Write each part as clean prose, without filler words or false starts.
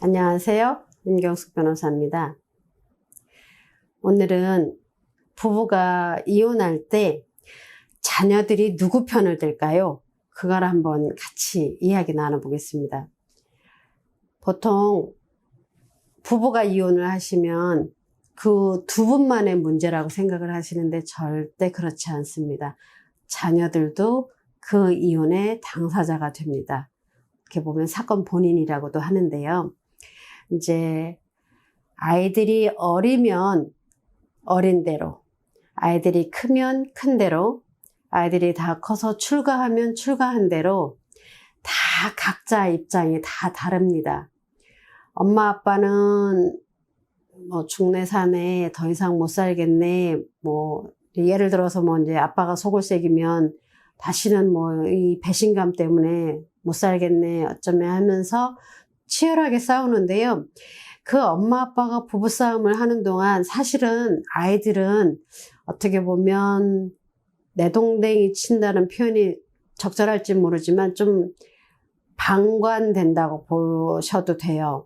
안녕하세요. 임경숙 변호사입니다. 오늘은 부부가 이혼할 때 자녀들이 누구 편을 들까요? 그걸 한번 같이 이야기 나눠보겠습니다. 보통 부부가 이혼을 하시면 그 두 분만의 문제라고 생각을 하시는데 절대 그렇지 않습니다. 자녀들도 그 이혼의 당사자가 됩니다. 이렇게 보면 사건 본인이라고도 하는데요. 이제 아이들이 어리면 어린 대로, 아이들이 크면 큰 대로, 아이들이 다 커서 출가하면 출가한 대로 다 각자 입장이 다 다릅니다. 엄마 아빠는 뭐 중내 사내 더 이상 못 살겠네, 뭐 예를 들어서 뭐 이제 아빠가 속을 새기면 다시는 뭐 이 배신감 때문에 못 살겠네 어쩌면 하면서 치열하게 싸우는데요. 그 엄마 아빠가 부부싸움을 하는 동안 사실은 아이들은 어떻게 보면 내동댕이 친다는 표현이 적절할지 모르지만 좀 방관된다고 보셔도 돼요.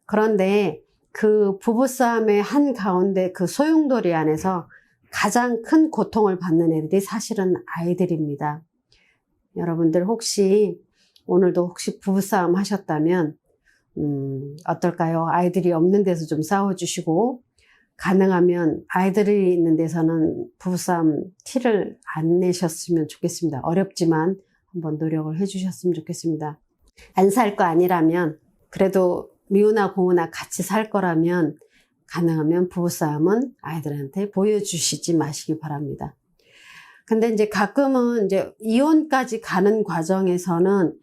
그런데 그 부부싸움의 한가운데 그 소용돌이 안에서 가장 큰 고통을 받는 애들이 사실은 아이들입니다. 여러분들 오늘도 혹시 부부싸움 하셨다면 어떨까요? 아이들이 없는 데서 좀 싸워주시고, 가능하면 아이들이 있는 데서는 부부싸움 티를 안 내셨으면 좋겠습니다. 어렵지만 한번 노력을 해주셨으면 좋겠습니다. 안 살 거 아니라면, 그래도 미우나 고우나 같이 살 거라면 가능하면 부부싸움은 아이들한테 보여주시지 마시기 바랍니다. 근데 이제 가끔은 이제 이혼까지 가는 과정에서는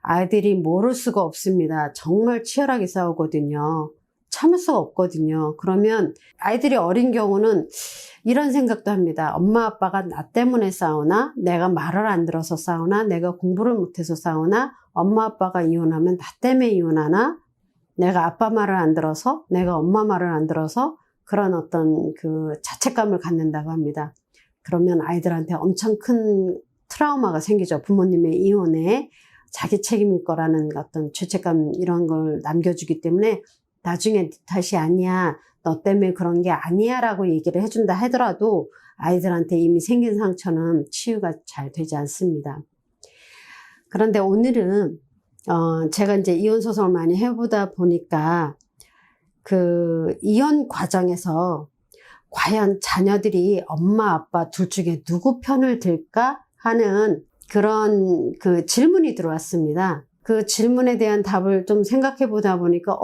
아이들이 모를 수가 없습니다. 정말 치열하게 싸우거든요. 참을 수가 없거든요. 그러면 아이들이 어린 경우는 이런 생각도 합니다. 엄마 아빠가 나 때문에 싸우나? 내가 말을 안 들어서 싸우나? 내가 공부를 못해서 싸우나? 엄마 아빠가 이혼하면 나 때문에 이혼하나? 내가 아빠 말을 안 들어서? 내가 엄마 말을 안 들어서? 그런 어떤 그 자책감을 갖는다고 합니다. 그러면 아이들한테 엄청 큰 트라우마가 생기죠. 부모님의 이혼에 자기 책임일 거라는 어떤 죄책감 이런 걸 남겨주기 때문에 나중에 네 탓이 아니야, 너 때문에 그런 게 아니야 라고 얘기를 해준다 하더라도 아이들한테 이미 생긴 상처는 치유가 잘 되지 않습니다. 그런데 오늘은 제가 이제 이혼 소송을 많이 해보다 보니까 그 이혼 과정에서 과연 자녀들이 엄마 아빠 둘 중에 누구 편을 들까 하는 그런 그 질문이 들어왔습니다. 그 질문에 대한 답을 좀 생각해 보다 보니까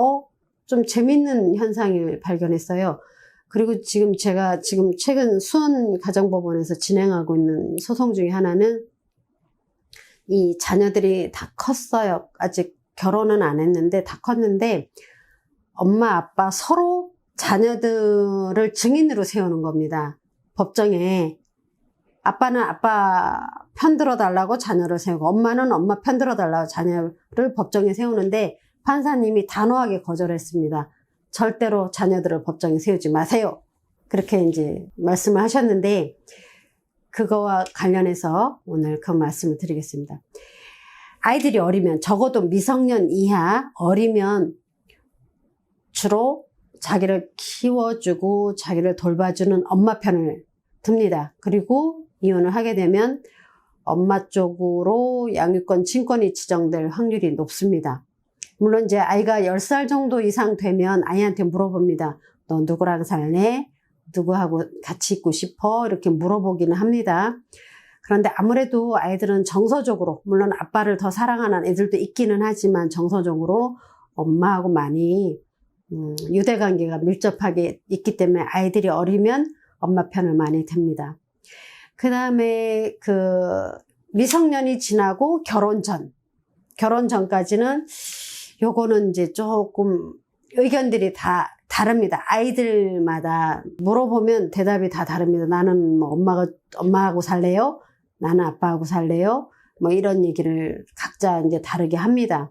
좀 재밌는 현상을 발견했어요. 그리고 제가 최근 수원가정법원에서 진행하고 있는 소송 중에 하나는 이 자녀들이 다 컸어요. 아직 결혼은 안 했는데 다 컸는데 엄마 아빠 서로 자녀들을 증인으로 세우는 겁니다. 법정에 아빠는 아빠 편 들어달라고 자녀를 세우고 엄마는 엄마 편 들어달라고 자녀를 법정에 세우는데 판사님이 단호하게 거절했습니다. 절대로 자녀들을 법정에 세우지 마세요. 그렇게 이제 말씀을 하셨는데 그거와 관련해서 오늘 그 말씀을 드리겠습니다. 아이들이 어리면 적어도 미성년 이하 어리면 주로 자기를 키워주고 자기를 돌봐주는 엄마 편을 듭니다. 그리고 이혼을 하게 되면 엄마 쪽으로 양육권, 친권이 지정될 확률이 높습니다. 물론 이제 아이가 10살 정도 이상 되면 아이한테 물어봅니다. 너 누구랑 살래? 누구하고 같이 있고 싶어? 이렇게 물어보기는 합니다. 그런데 아무래도 아이들은 정서적으로, 물론 아빠를 더 사랑하는 애들도 있기는 하지만 정서적으로 엄마하고 많이 유대관계가 밀접하게 있기 때문에 아이들이 어리면 엄마 편을 많이 듭니다. 그 다음에 미성년이 지나고 결혼 전까지는 요거는 이제 조금 의견들이 다 다릅니다. 아이들마다 물어보면 대답이 다 다릅니다. 나는 뭐 엄마하고 살래요? 나는 아빠하고 살래요? 뭐 이런 얘기를 각자 이제 다르게 합니다.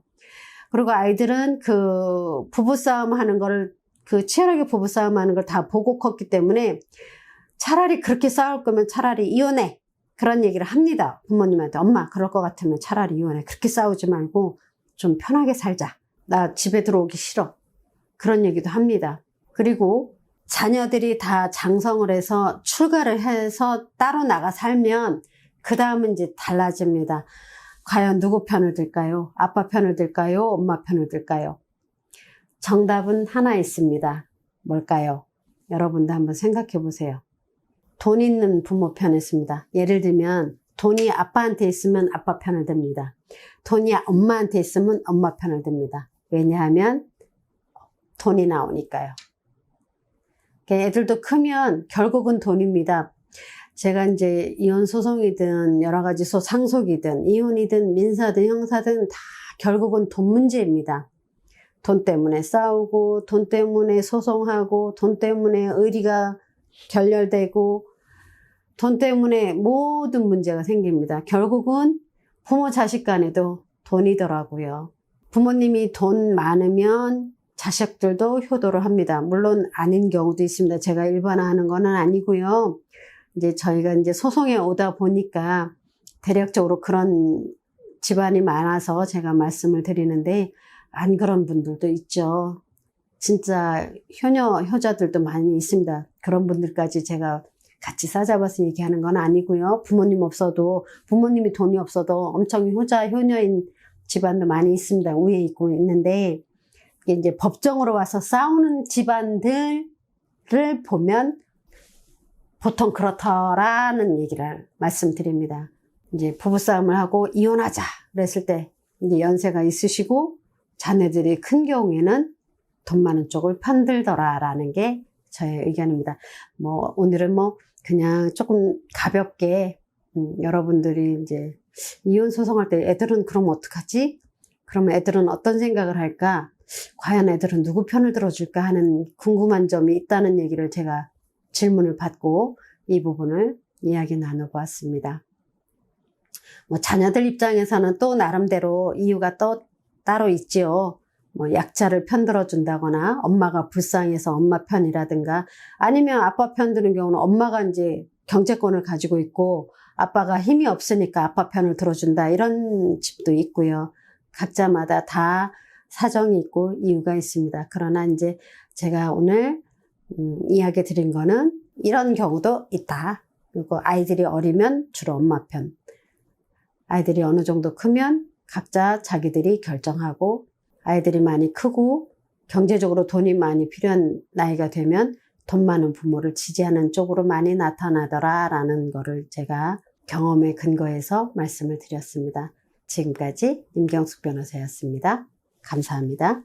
그리고 아이들은 그 부부싸움 하는 거를, 그 치열하게 부부싸움 하는 걸 다 보고 컸기 때문에 차라리 그렇게 싸울 거면 차라리 이혼해. 그런 얘기를 합니다. 부모님한테. 엄마, 그럴 것 같으면 차라리 이혼해. 그렇게 싸우지 말고 좀 편하게 살자. 나 집에 들어오기 싫어. 그런 얘기도 합니다. 그리고 자녀들이 다 장성을 해서 출가를 해서 따로 나가 살면 그 다음은 이제 달라집니다. 과연 누구 편을 들까요? 아빠 편을 들까요? 엄마 편을 들까요? 정답은 하나 있습니다. 뭘까요? 여러분도 한번 생각해 보세요. 돈 있는 부모 편에 있습니다. 예를 들면 돈이 아빠한테 있으면 아빠 편을 듭니다. 돈이 엄마한테 있으면 엄마 편을 듭니다. 왜냐하면 돈이 나오니까요. 애들도 크면 결국은 돈입니다. 제가 이제 이혼 소송이든 여러 가지 상속이든 이혼이든 민사든 형사든 다 결국은 돈 문제입니다. 돈 때문에 싸우고 돈 때문에 소송하고 돈 때문에 의리가 결렬되고 돈 때문에 모든 문제가 생깁니다. 결국은 부모 자식 간에도 돈이더라고요. 부모님이 돈 많으면 자식들도 효도를 합니다. 물론 아닌 경우도 있습니다. 제가 일반화하는 건 아니고요. 이제 저희가 이제 소송에 오다 보니까 대략적으로 그런 집안이 많아서 제가 말씀을 드리는데 안 그런 분들도 있죠. 진짜 효자들도 많이 있습니다. 그런 분들까지 제가 같이 싸잡아서 얘기하는 건 아니고요. 부모님이 돈이 없어도 엄청 효녀인 집안도 많이 있습니다. 위에 있고 있는데 이제 법정으로 와서 싸우는 집안들을 보면 보통 그렇더라는 얘기를 말씀드립니다. 이제 부부싸움을 하고 이혼하자 그랬을 때 이제 연세가 있으시고 자녀들이 큰 경우에는 돈 많은 쪽을 편들더라라는 게 저의 의견입니다. 오늘은 그냥 조금 가볍게 여러분들이 이제 이혼 소송할 때 애들은 그럼 어떡하지? 그러면 애들은 어떤 생각을 할까? 과연 애들은 누구 편을 들어줄까 하는 궁금한 점이 있다는 얘기를 제가 질문을 받고 이 부분을 이야기 나눠보았습니다. 자녀들 입장에서는 또 나름대로 이유가 또 따로 있지요. 약자를 편들어 준다거나 엄마가 불쌍해서 엄마 편이라든가 아니면 아빠 편 드는 경우는 엄마가 이제 경제권을 가지고 있고 아빠가 힘이 없으니까 아빠 편을 들어준다 이런 집도 있고요. 각자마다 다 사정이 있고 이유가 있습니다. 그러나 이제 제가 오늘 이야기 드린 거는 이런 경우도 있다. 그리고 아이들이 어리면 주로 엄마 편. 아이들이 어느 정도 크면 각자 자기들이 결정하고 아이들이 많이 크고 경제적으로 돈이 많이 필요한 나이가 되면 돈 많은 부모를 지지하는 쪽으로 많이 나타나더라라는 거를 제가 경험에 근거해서 말씀을 드렸습니다. 지금까지 임경숙 변호사였습니다. 감사합니다.